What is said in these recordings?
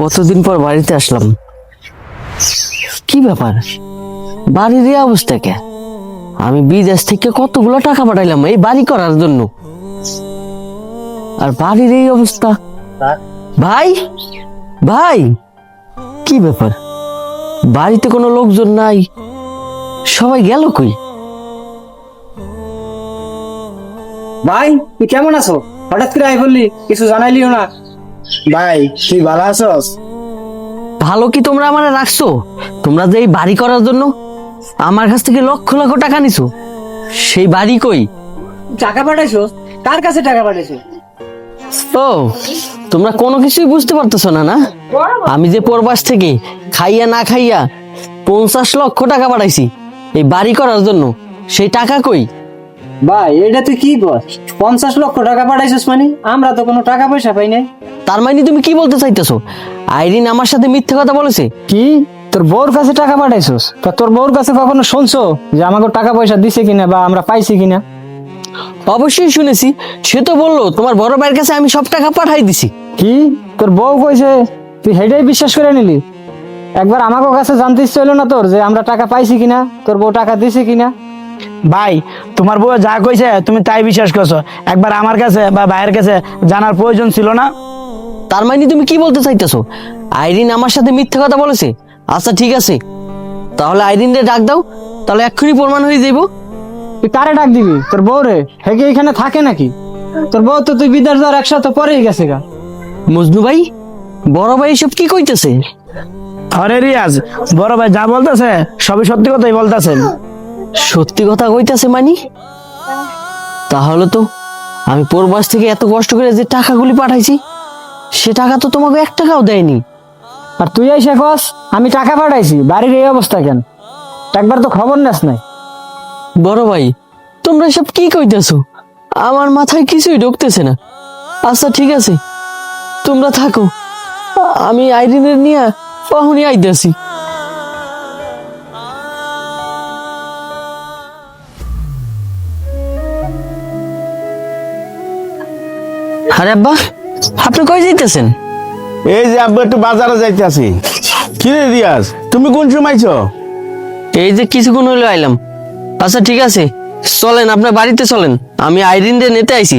কতদিন পর বাড়িতে আসলাম। কি ব্যাপার, বাড়ির এই অবস্থা কে? আমি বিদেশ থেকে কতগুলো টাকা পাঠাইলাম এই বাড়ি করার জন্য, আর বাড়ির এই অবস্থা। ভাই ভাই, কি ব্যাপার? বাড়িতে কোনো লোকজন নাই, সবাই গেল কই? ভাই তুই কেমন আছো? হঠাৎ করে আই বললি, কিছু জানাইলিও না। ভাই তুই ভালো আছোস? ভালো কি তোমরা আমার রাখছো? তোমরা যে এই বাড়ি করার জন্য আমার কাছ থেকে লক্ষ লক্ষ টাকা নিছো, সেই বাড়ি কই? টাকা পাঠাইছো? কার কাছে টাকা পাঠাইছো? ও, তোমরা কোনো কিছুই বুঝতে পারতেছো না না? আমি যে প্রবাস থেকে খাইয়া না খাইয়া 50 লক্ষ টাকা পাঠাইছি এই বাড়ি করার জন্য, সেই টাকা কই? ভাই এটা তুই কি বল? 50 লক্ষ টাকা পাঠাইছিস মানে? আমরা তো কোনো টাকা পয়সা পাই নাই। তার মানে তুমি কি বলতে চাইতেছো আইরিন আমার সাথে মিথ্যে কথা বলেছে? কি তোর বউর কাছে টাকা পাঠাইছিস? তা তোর বউর কাছে কখনো শুনছো যে আমাকে টাকা পয়সা দিছে কিনা বা আমরা পাইছি কিনা? অবশ্যই শুনেছি, সে তো বললো তোমার বড় ভাইয়ের কাছে আমি সব টাকা পাঠাই দিছি। কি তোর বউ কইছে, তুই হেডেই বিশ্বাস করে নিলি? একবার আমাকে কাছে জানতে ইচ্ছে হইলো না তোর যে আমরা টাকা পাইছি কিনা, তোর বউ টাকা দিছে কিনা? ভাই তোমার বউ যা কইছে তুমি তাই বিশ্বাস করছো, একবার আমার কাছে বা ভাইয়ের কাছে জানার প্রয়োজন ছিল না? তার মানে তুমি কি বলতে চাইতেছো আইরিন আমার সাথে মিথ্যে কথা বলেছে? আচ্ছা ঠিক আছে, তাহলে আইরিন রে ডাক দাও, তাহলে এক্ষুনি প্রমাণ হয়ে যাইব। তুই কারে ডাক দিবি? তোর বউ রে? হেগে এখানে থাকে নাকি? তোর বউ তো তুই বিদেশ যাওয়ার একসাথে পরেই গেছে গা। মজনু ভাই, বড় ভাই এসব কি কইতেছে? আরে রিয়াজ, বড় ভাই যা বলতেছে সবই সত্যি কথাই বলতেছেন। সত্যি কথা কইতাছে মানে? তাহলে তো আমি প্রবাস থেকে এত কষ্ট করে যে টাকাগুলি পাঠাইছি, সে টাকা তো তোমাকে 1 টাকাও দেয়নি। আর তুই এসে কস আমি টাকা পাঠাইছি, বাড়ির এই অবস্থা কেন? একবার তো খবর নেস নাই। বড় ভাই, তোমরা সব কি কইতেছো? আমার মাথায় কিছুই ঢুকতেছে না। আচ্ছা ঠিক আছে, তোমরা থাকো, আমি আইরিনের নিয়ে কখনই আইতেছি। আরে আব্বা, আপনি কই যাইতেছেন? এই যে আব্বু একটু বাজারে যাইতেছি। কি রে রিয়াজ, তুমি কোন সময় আইছো? এই যে কিছুক্ষণ হইলো আইলাম। আচ্ছা ঠিক আছে, চলেন আপনার বাড়িতে চলেন, আমি আইরিন রে নিতে আইছি।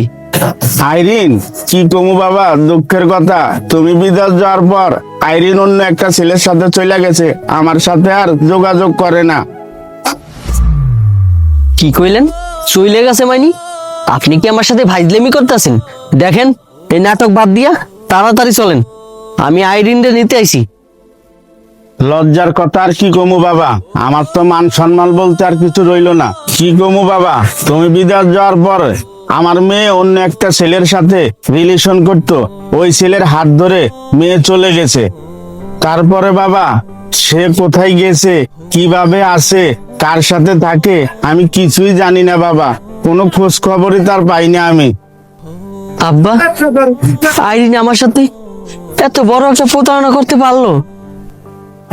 আইরিন? কি কমু বাবা, দুঃখের কথা, তুমি বিদেশ যাওয়ার পর আইরিন অন্য একটা ছেলের সাথে চলে গেছে, আমার সাথে আর যোগাযোগ করে না। কি কইলেন? চইলে গেছে মাইনি? আপনি কি আমার সাথে ভাইজলেমি করতেছেন? দেখেন, এই নাটক বাদ দিয়া তাড়াতাড়ি চলেন, আমি আইরিন রে নিতে আইছি। লজ্জার কথা আর কি কমু বাবা, আমার তো মান সম্মান বলতে আর কিছু রইলো না। কি কমু বাবা, তুমি বিদেশ যাওয়ার পর আমার মেয়ে অন্য একটা ছেলের সাথে রিলেশন করতো, ওই ছেলের হাত ধরে মেয়ে চলে গেছে। তারপরে বাবা, সে কোথায় গেছে, কিভাবে আছে, কার সাথে থাকে, আমি কিছুই জানি না বাবা, কোনো খোঁজ খবরই তার পাই না আমি। আব্বা, আইরিন আমার সাথে এত বড় একটা প্রতারণা করতে পারলো?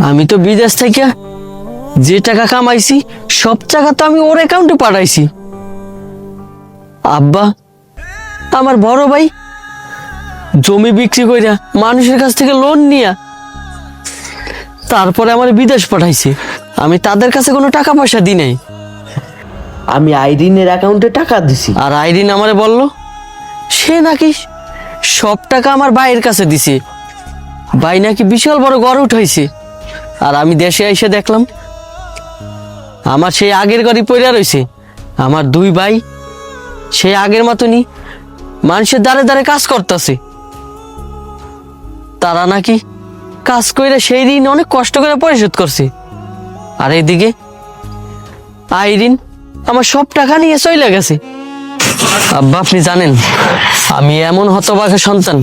আমি তো বিদেশ থেকে যে টাকা কামাইছি সব টাকা তো আমি ওর অ্যাকাউন্টে পাঠাইছি। আব্বা, আমার বড় ভাই জমি বিক্রি কইরা মানুষের কাছ থেকে লোন নিয়া তারপরে আমার বিদেশ পাঠাইছে, আমি তাদের কাছে কোনো টাকা পয়সা দিই নাই। আমি আইরিনের অ্যাকাউন্টে টাকা দিছি, আর আইরিন আমারে বলল সে নাকি সব টাকা আমার ভাইয়ের কাছে দিছে, ভাই নাকি বিশাল বড় গড় উঠাইছে। আর আমি দেশে এসে দেখলাম আমার সেই আগের গাড়ি পড়ে রয়েছে, আমার 2 ভাই সেই আগের মতনই মানুষের দ্বারে দ্বারে কাজ করতেছে। তারা নাকি কাজ করে সেই ঋণ অনেক কষ্ট করে পরিশোধ করছে, আর এদিকে আইরিন আমার সব টাকা নিয়ে চলে গেছে। আব্বা, আপনি জানেন আমি এমন হতভাগা সন্তান,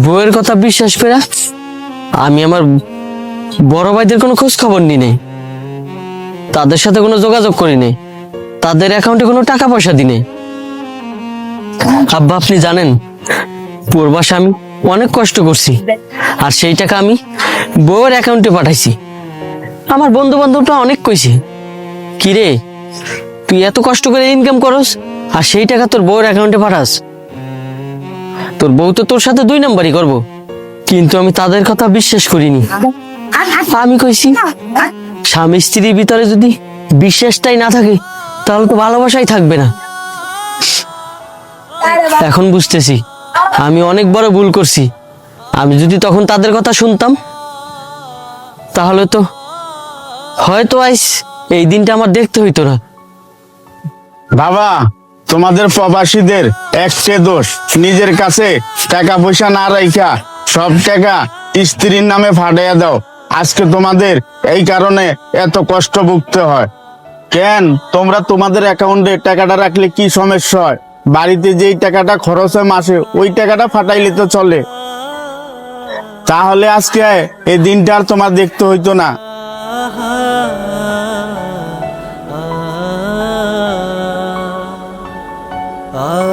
বউয়ের কথা বিশ্বাস করে আমি আমার বড় ভাইদের কোনো খোঁজ খবর নি নাই, তাদের সাথে কোনো যোগাযোগ করি নাই, তাদের অ্যাকাউন্টে কোনো টাকা পয়সা দিই নাই। আব্বা, আপনি জানেন প্রবাসে আমি অনেক কষ্ট করছি, আর সেই টাকা আমি বউয়ের অ্যাকাউন্টে পাঠাইছি। আমার বন্ধু বান্ধবটা অনেক কইছে, কিরে তুই এত কষ্ট করে ইনকাম করস আর সেই টাকা তোর বউয়ের অ্যাকাউন্টে পাঠাস, তোর বউ তো তোর সাথে 2 নাম্বারই করবো। কিন্তু আমি তাদের কথা বিশ্বাস করিনি। আমি কইছি স্বামী স্ত্রীর ভিতরে যদি বিশ্বাসটাই না থাকে তাহলে তো ভালোবাসাই থাকবে না। এখন বুঝতেছি আমি অনেক বড় ভুল করছি। আমি যদি তখন তাদের কথা শুনতাম তাহলে তো হয়তো আইস এই দিনটা আমার দেখতে হইতো না। বাবা, তোমাদের প্রবাসীদের একটে দোষ, নিজের কাছে টাকা পয়সা না রাইখা সব টাকা স্ত্রীর নামে ফাটাইয়া দাও। আজকে তোমাদের এই কারণে এত কষ্ট ভুগতে হয়। কেন তোমরা তোমাদের অ্যাকাউন্টে টাকাটা রাখলে কি সমস্যা হয়? বাড়িতে যেই টাকাটা খরচ হয় মাসে, ওই টাকাটা ফাটাইলে তো চলে। তাহলে আজকে এই দিনটা আর তোমার দেখতে হইতো না। ah